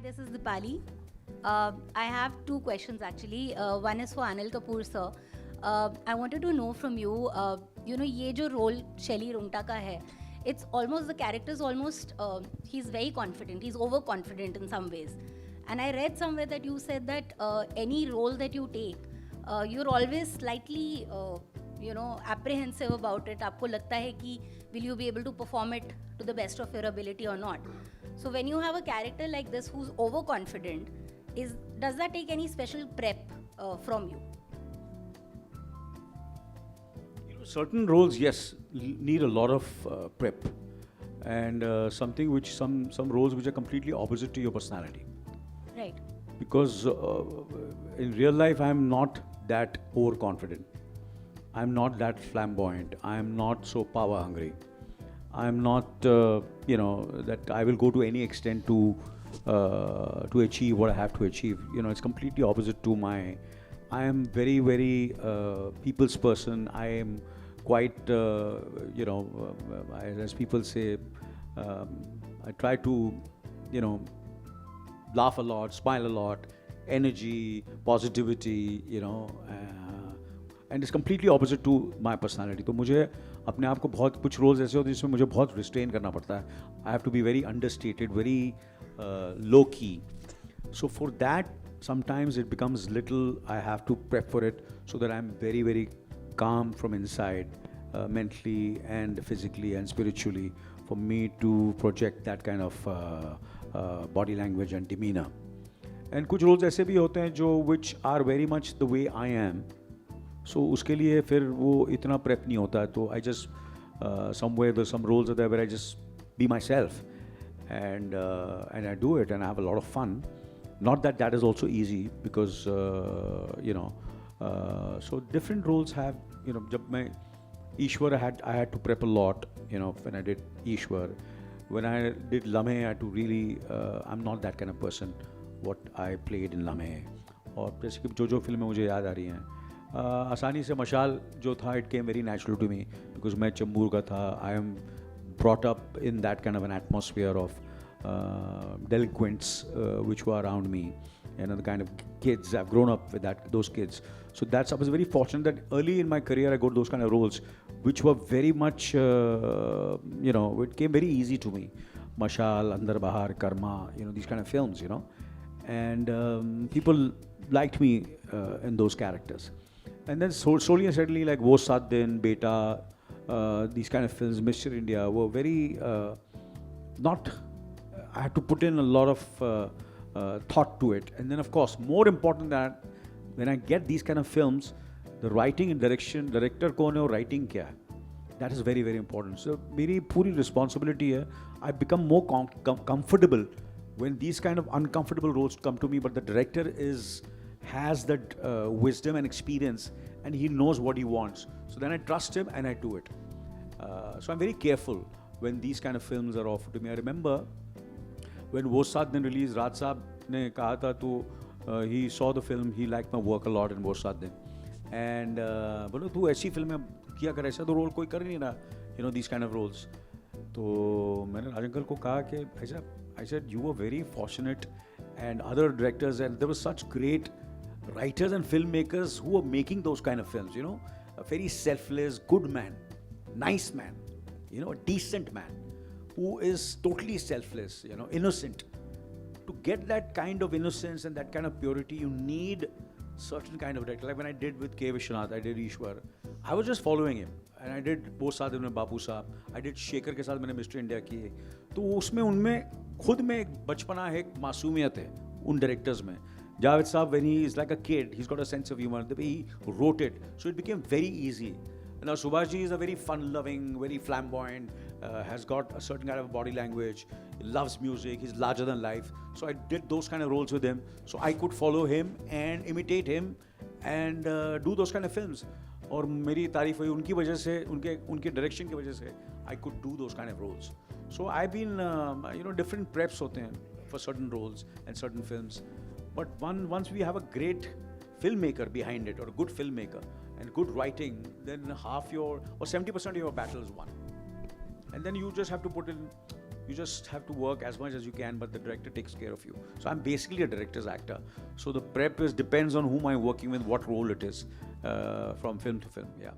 this is Dipali. I have two questions actually. One is for Anil Kapoor sir. I wanted to know from you, ये जो role Shelly Runta का है, it's almost the character is almost he's very confident. He's overconfident in some ways. And I read somewhere that you said that any role that you take, you're always slightly apprehensive about it. आपको लगता है कि will you be able to perform it to the best of your ability or not? So when you have a character like this who's overconfident, does that take any special prep from you? Certain roles, yes, need a lot of prep, and something which some roles which are completely opposite to your personality. Right. Because in real life, I'm not that overconfident. I'm not that flamboyant. I'm not so power hungry. I'm not, that I will go to any extent to achieve what I have to achieve. It's completely opposite to my. I am very, very people's person. I am quite, as people say, I try to, laugh a lot, smile a lot, energy, positivity, and it's completely opposite to my personality. तो मुझे अपने आप को बहुत कुछ roles ऐसे होते हैं जिसमें मुझे बहुत restrain करना पड़ता है. I have to be very understated, very low key. So for that, sometimes it becomes little. I have to prep for it so that I'm very, very calm from inside, mentally and physically and spiritually, for me to project that kind of body language and demeanor. And कुछ roles ऐसे भी होते हैं जो which are very much the way I am. So उसके लिए फिर वो इतना prep नहीं होता है. तो I just somewhere there's some roles are there where I just be myself, and I do it and I have a lot of fun. Not that that is also easy because so different roles have जब मैं Ishwar I had to prep a lot when I did Ishwar. When I did Lamhe, I had to really I'm not that kind of person what I played in Lamhe. और जैसे कि जो फिल्में मुझे याद आ रही हैं आसानी से मशाल जो था it came very natural to me because मैं चंबूर का था. I am brought up in that kind of an atmosphere of delinquents which were around me, the kind of kids I've grown up with those kids. So I was very fortunate that early in my career I got those kind of roles which were very much it came very easy to me. Mashal, Andar Bahar, Karma, these kind of films, and people liked me in those characters. And then slowly and steadily, like Wo Sat Din, Beta, these kind of films, Mr. India, were very not. I had to put in a lot of thought to it. And then, of course, more important than that, when I get these kind of films, the writing and direction, director कौन है और writing क्या है, that is very, very important. So, मेरी पूरी responsibility है. I become more comfortable when these kind of uncomfortable roles come to me, but the director has that wisdom and experience, and he knows what he wants. So then I trust him and I do it. So I'm very careful when these kind of films are offered to me. I remember when Wo Sat Din released, Raj Saab ne kaha tha to he saw the film, he liked my work a lot in Wo Sat Din. And बोलो तू ऐसी फिल्में किया कर, ऐसा तो role कोई कर नहीं रहा, these kind of roles. तो मैंने राज अंकल को कहा कि I said you were very fortunate, and other directors, and there were such great writers and filmmakers who were making those kind of films, a very selfless, good man, nice man, a decent man who is totally selfless, innocent. To get that kind of innocence and that kind of purity, you need certain kind of director. Like when I did with K. Vishwanath, I did Ishwar, I was just following him. And I did Wo Sat Din में बापू साहब, I did Shekhar के साथ मैंने mister India किए. तो उसमें उनमें खुद में एक बचपना है, एक मासूमियत है उन डायरेक्टर्स में. Javed Saab, when he is like a kid, he's got a sense of humor. The way he wrote it, so it became very easy. Now Subhash ji is a very fun-loving, very flamboyant, has got a certain kind of body language, loves music, he's larger than life. So I did those kind of roles with him, so I could follow him and imitate him and do those kind of films. और मेरी तारीफ हुई उनकी वजह से, उनके direction की वजह से I could do those kind of roles. So I've been, different preps होते हैं for certain roles and certain films. But once we have a great filmmaker behind it, or a good filmmaker and good writing, then 70% of your battle is won. And then you just have to put in You just have to work as much as you can, but the director takes care of you. So I'm basically a director's actor. So the prep depends on whom I'm working with, what role it is, from film to film. Yeah.